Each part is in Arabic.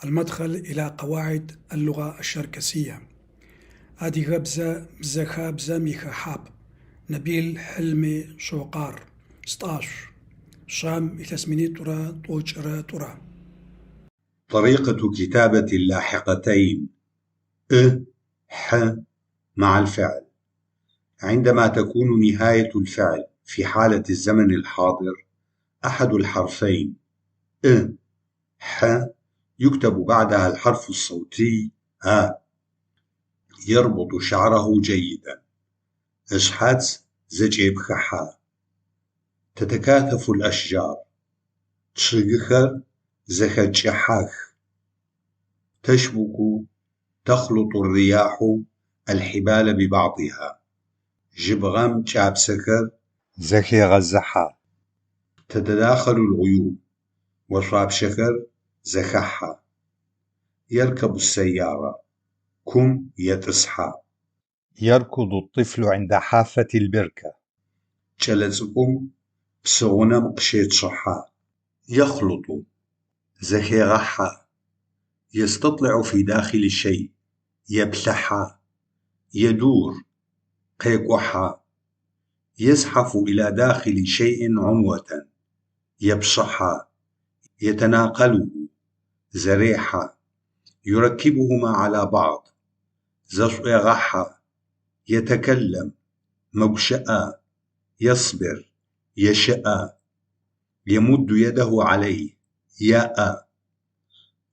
المدخل إلى قواعد اللغة الشركسية. هذه غبزة بزخابزة ميخا حاب نبيل حلمي شوقار 16 شام إتسميني ترى طوجرة ترى. طريقة كتابة اللاحقتين ح مع الفعل. عندما تكون نهاية الفعل في حالة الزمن الحاضر أحد الحرفين ح يكتب بعدها الحرف الصوتي يربط شعره جيدا. اشحات زجيب خحا. تتكاثف الأشجار. تشغخر زخجحاخ. تشبك تخلط الرياح الحبال ببعضها. جبغم جاب سكر زكي غزحا. تتداخل الغيوم. وشراب شكر زخحا. يركب السيارة. كم يتصحى. يركض الطفل عند حافة البركة. جلزكم بسغنا مقشيت صحا. يخلط زكي غحا. يستطلع في داخل الشيء. يبلحا. يدور قيقحا. يزحف إلى داخل شيء عنوة. يبصحا. يتناقله زريحا. يركبهما على بعض. زغحا. يتكلم مبشأ. يصبر يشأ. يمد يده عليه ياء.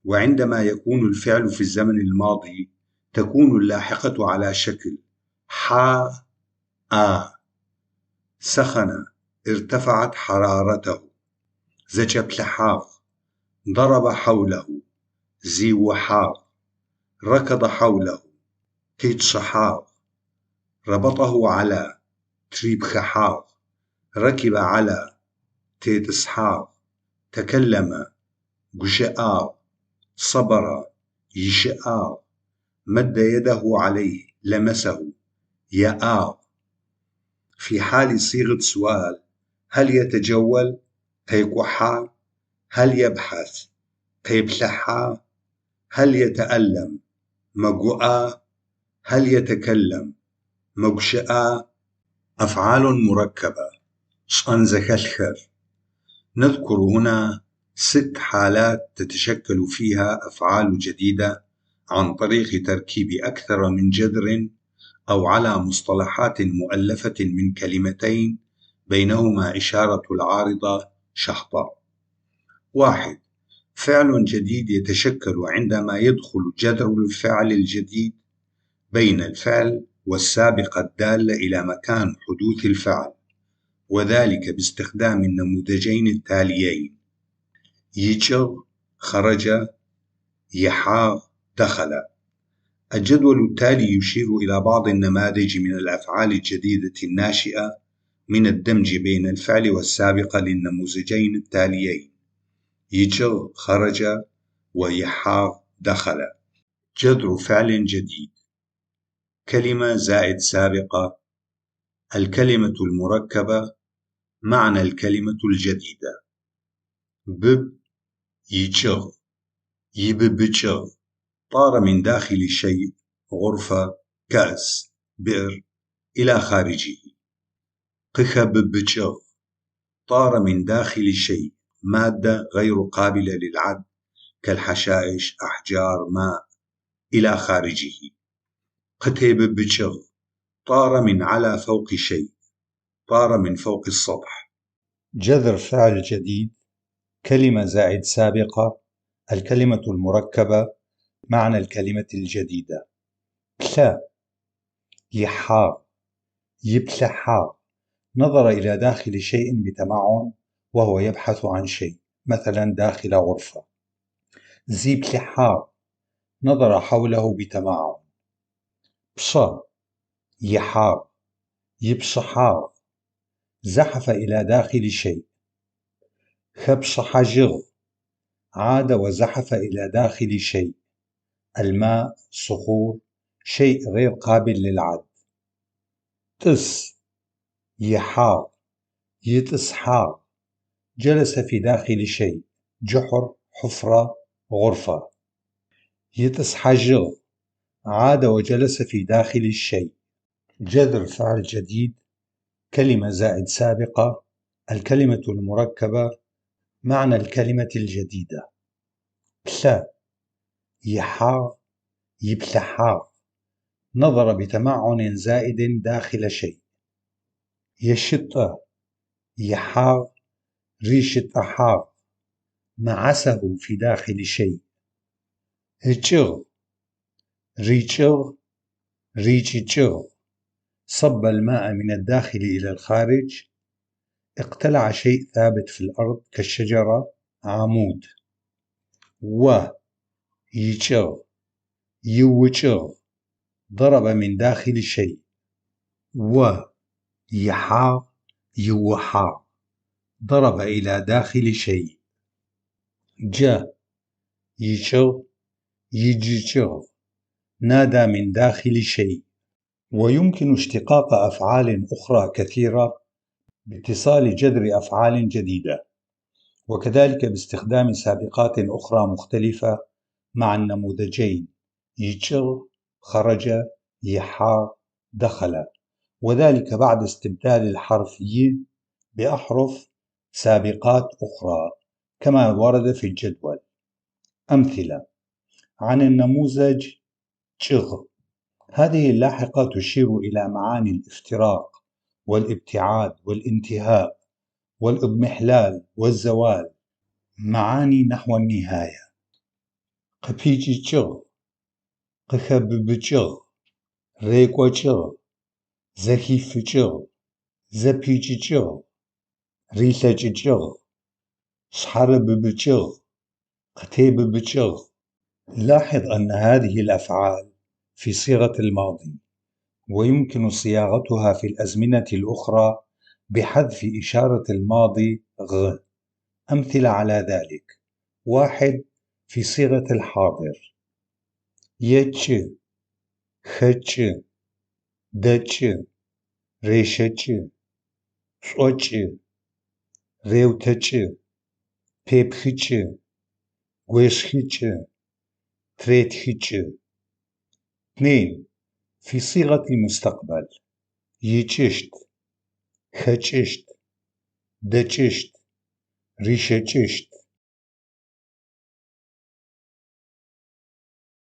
وعندما يكون الفعل في الزمن الماضي تكون اللاحقة على شكل حا سخن ارتفعت حرارته. زجبلحاغ ضرب حوله. زيوحاغ ركض حوله. تيتشحاغ ربطه على. تريبخحاغ ركب على. تيتسحاغ تكلم. جشآغ صبر. يشآغ مد يده عليه لمسه. يآغ. في حال صيغة سؤال: هل يتجول؟ قيقحا. هل يبحث؟ قيبلحا. هل يتألم؟ مجوآ. هل يتكلم؟ مجشآ. أفعال مركبة صنزكشخر. نذكر هنا 6 حالات تتشكل فيها أفعال جديدة عن طريق تركيب أكثر من جذر أو على مصطلحات مؤلفة من كلمتين بينهما إشارة العارضة شحطة. 1. فعل جديد يتشكل عندما يدخل جذر الفعل الجديد بين الفعل والسابقة الدالة إلى مكان حدوث الفعل، وذلك باستخدام النموذجين التاليين: يجر خرج، يحاغ دخل. الجدول التالي يشير إلى بعض النماذج من الأفعال الجديدة الناشئة من الدمج بين الفعل والسابقة للنموذجين التاليين: يجر خرج ويحاغ دخل. جذر فعل جديد: كلمة زائد سابقة. الكلمة المركبة. معنى الكلمة الجديدة. بب يجر يببجر. طار من داخل الشيء غرفة، كأس، بئر إلى خارجه. قخببجر. طار من داخل الشيء مادة غير قابلة للعد كالحشائش، أحجار، ماء إلى خارجه. قتيببجر. طار من على فوق شيء. طار من فوق السطح. جذر فعل جديد: كلمة زائد سابقة. الكلمة المركبة. معنى الكلمة الجديدة. كلا يحاغ يبلحاغ. نظر إلى داخل شيء بتمعن وهو يبحث عن شيء، مثلا داخل غرفة. زيبلحاغ نظر حوله بتمعن. بصا يحاغ يبصحاغ زحف إلى داخل شيء. خبصحجغ عاد وزحف إلى داخل شيء. الماء، صخور، شيء غير قابل للعد. تس يحاغ يتسحاغ جلس في داخل شيء، جحر، حفرة، غرفة. يطس حجر، عاد وجلس في داخل الشيء. جذر فعل جديد، كلمة زائد سابقة، الكلمة المركبة، معنى الكلمة الجديدة. بلا، يحاغ، يبلحاغ، نظر بتمعن زائد داخل شيء. يشط، يحاغ، ريشة أحاغ، معسه في داخل شيء. هجغ، ريشغ، ريشجغ، صب الماء من الداخل إلى الخارج. اقتلع شيء ثابت في الأرض كالشجرة، عمود. يجغ، يوجغ، ضرب من داخل شيء. يحاغ، يوحاغ، ضرب إلى داخل شيء. يجغ، يججغ، نادى من داخل شيء. ويمكن اشتقاق أفعال أخرى كثيرة باتصال جذر أفعال جديدة، وكذلك باستخدام سابقات أخرى مختلفة مع النموذجين يجغ، خرج، يحاغ، دخل، وذلك بعد استبدال الحرف ي بأحرف سابقات أخرى كما ورد في الجدول. أمثلة عن النموذج جغ. هذه اللاحقة تشير إلى معاني الافتراق والابتعاد والانتهاء والإضمحلال والزوال، معاني نحو النهاية. قبيججغ، قخببجغ، ريقوجغ، زكيفجغ، زبيججغ، ريثججغ، شحرببجغ، قتيببجغ. لاحظ أن هذه الأفعال في صيغة الماضي، ويمكن صياغتها في الأزمنة الأخرى بحذف إشارة الماضي غ. أمثلة على ذلك: 1. في صيغة الحاضر: يتش، ختش، دتش، ريشتش، شوتش، ريوتش، بيبخيتش، غويشخيتش، تريتخيتش. 2. في صيغة المستقبل: يتششت، ختششت، دتششت، ريشتششت،